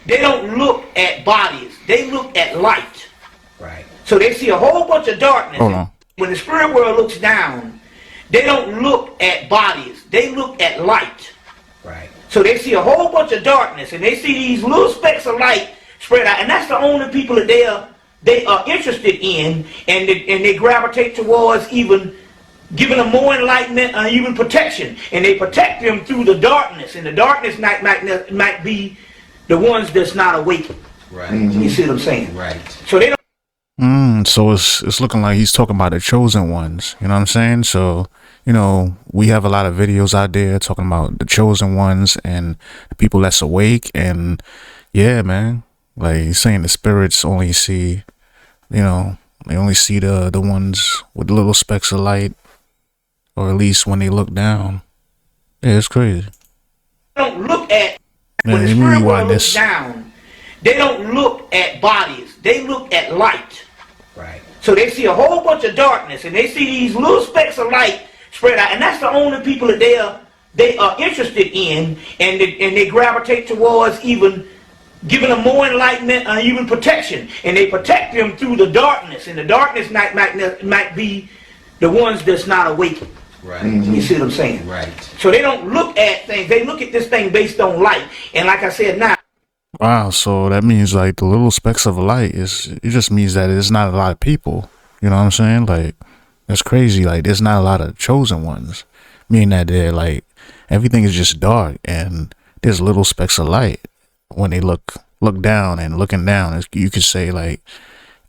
They don't look at bodies. They look at light. Right. So they see a whole bunch of darkness. Hold on. When the spirit world looks down, they don't look at bodies. They look at light. Right. So they see a whole bunch of darkness, and they see these little specks of light spread out, and that's the only people that they are interested in, and they gravitate towards even giving them more enlightenment and even protection, and they protect them through the darkness, and the darkness might be the ones that's not awakened. Right. You see what I'm saying? Right. So they don't. So it's looking like he's talking about the chosen ones. You know what I'm saying? So, you know, we have a lot of videos out there talking about the chosen ones and the people that's awake. And yeah, man, like he's saying the spirits only see, you know, they only see the ones with little specks of light, or at least when they look down. Yeah, it's crazy. Don't look at when the let me spirit rewind world looks this. down. They don't look at bodies. They look at light. Right. So they see a whole bunch of darkness, and they see these little specks of light spread out, and that's the only people that they are interested in, and they gravitate towards even giving them more enlightenment and even protection, and they protect them through the darkness, and the darkness might be the ones that's not awakened. Right. You see what I'm saying? Right. So they don't look at things. They look at this thing based on light, and like I said now. Wow, so that means like the little specks of light it just means that there's not a lot of people. You know what I'm saying? Like, that's crazy. Like, there's not a lot of chosen ones. Meaning that they're like, everything is just dark and there's little specks of light. When they look down, and looking down, you could say like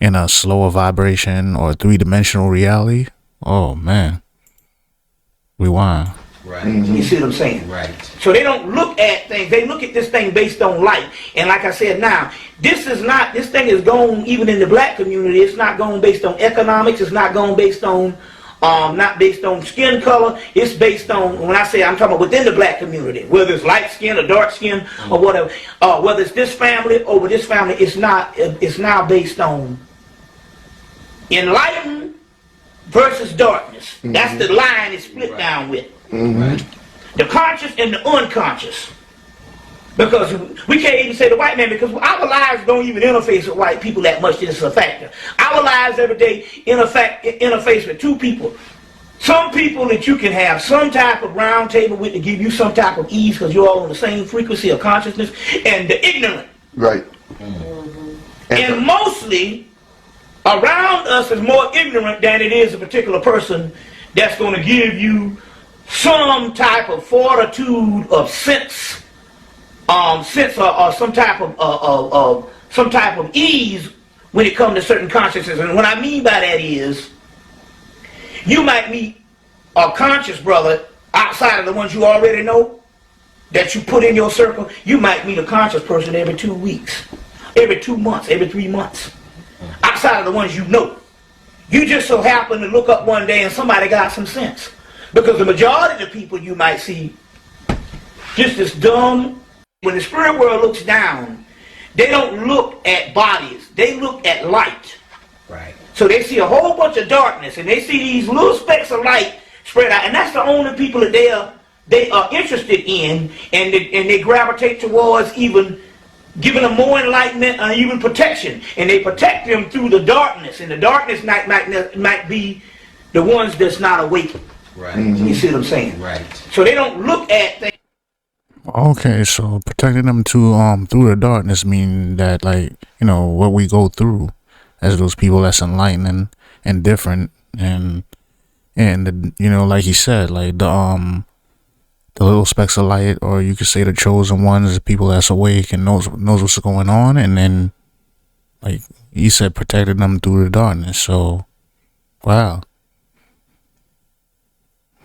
in a slower vibration or 3-dimensional reality. Oh man. Rewind. Right. You see what I'm saying? Right. So they don't look at things. They look at this thing based on light. And like I said now, this thing is going, even in the black community, it's not going based on economics. It's not going based on, not based on skin color. It's based on, when I say I'm talking about within the black community, whether it's light skin or dark skin or whatever, whether it's this family over this family, it's now based on enlightened versus darkness. That's the line it's split down with. Right. The conscious and the unconscious. Because we can't even say the white man, because our lives don't even interface with white people that much. This is a factor. Our lives every day interface with two people. Some people that you can have some type of round table with to give you some type of ease because you're all on the same frequency of consciousness, and the ignorant. Right. And mostly around us is more ignorant than it is a particular person that's going to give you some type of fortitude of sense, or some type of ease when it comes to certain consciousness. And what I mean by that is, you might meet a conscious brother outside of the ones you already know that you put in your circle. You might meet a conscious person every 2 weeks, every 2 months, every 3 months, outside of the ones you know. You just so happen to look up one day and somebody got some sense. Because the majority of the people you might see just as dumb. When the spirit world looks down, they don't look at bodies. They look at light. Right. So they see a whole bunch of darkness, and they see these little specks of light spread out, and that's the only people that they are interested in, and they gravitate towards even giving them more enlightenment and even protection, and they protect them through the darkness, and the darkness might be the ones that's not awakened. Right. You see what I'm saying? Right. So they don't look at things. Okay, so protecting them to through the darkness mean that, like, you know, what we go through as those people that's enlightening and different, and the, you know, like he said, like the little specks of light, or you could say the chosen ones, the people that's awake and knows what's going on, and then, like he said, protecting them through the darkness. So, wow.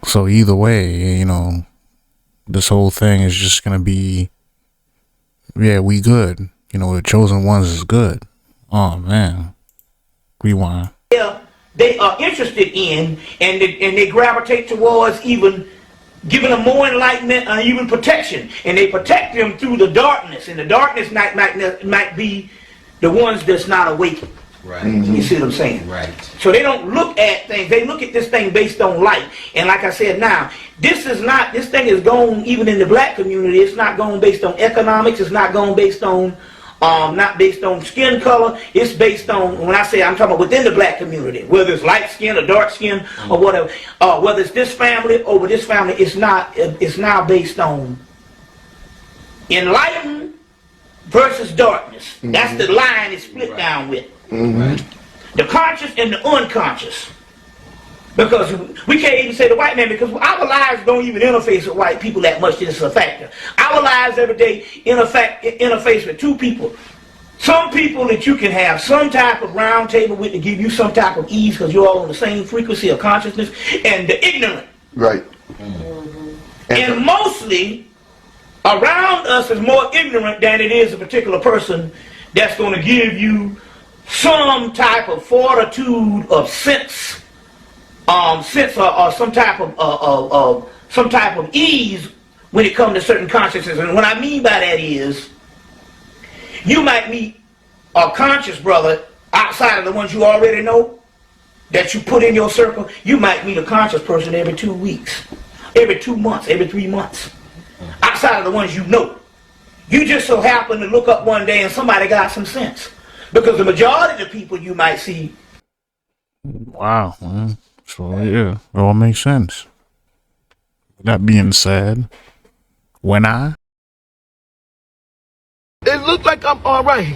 So either way, you know, this whole thing is just gonna be, yeah, we good. You know, the chosen ones is good. Oh man, rewind. Yeah, they are interested in, and they gravitate towards even giving them more enlightenment and even protection, and they protect them through the darkness, and the darkness might be the ones that's not awakened. Right. You see what I'm saying? Right. So they don't look at things. They look at this thing based on light. And like I said, now this thing is going even in the black community. It's not going based on economics. It's not going based on not based on skin color. It's based on, when I say, I'm talking about within the black community, whether it's light skin or dark skin or whatever, whether it's this family over this family. It's now based on enlightened versus darkness. That's the line it's split down with. The conscious and the unconscious. Because we can't even say the white man, because our lives don't even interface with white people that much. It's a factor. Our lives every day interface with two people. Some people that you can have some type of round table with to give you some type of ease because you're all on the same frequency of consciousness, and the ignorant. Right. And mostly around us is more ignorant than it is a particular person that's going to give you some type of fortitude of sense, or some type of ease when it comes to certain consciousness. And what I mean by that is, you might meet a conscious brother outside of the ones you already know that you put in your circle. You might meet a conscious person every 2 weeks, every 2 months, every 3 months, outside of the ones you know. You just so happen to look up one day and somebody got some sense, because the majority of the people you might see. Wow, man. So yeah, it all makes sense. That being said, it looks like I'm all right.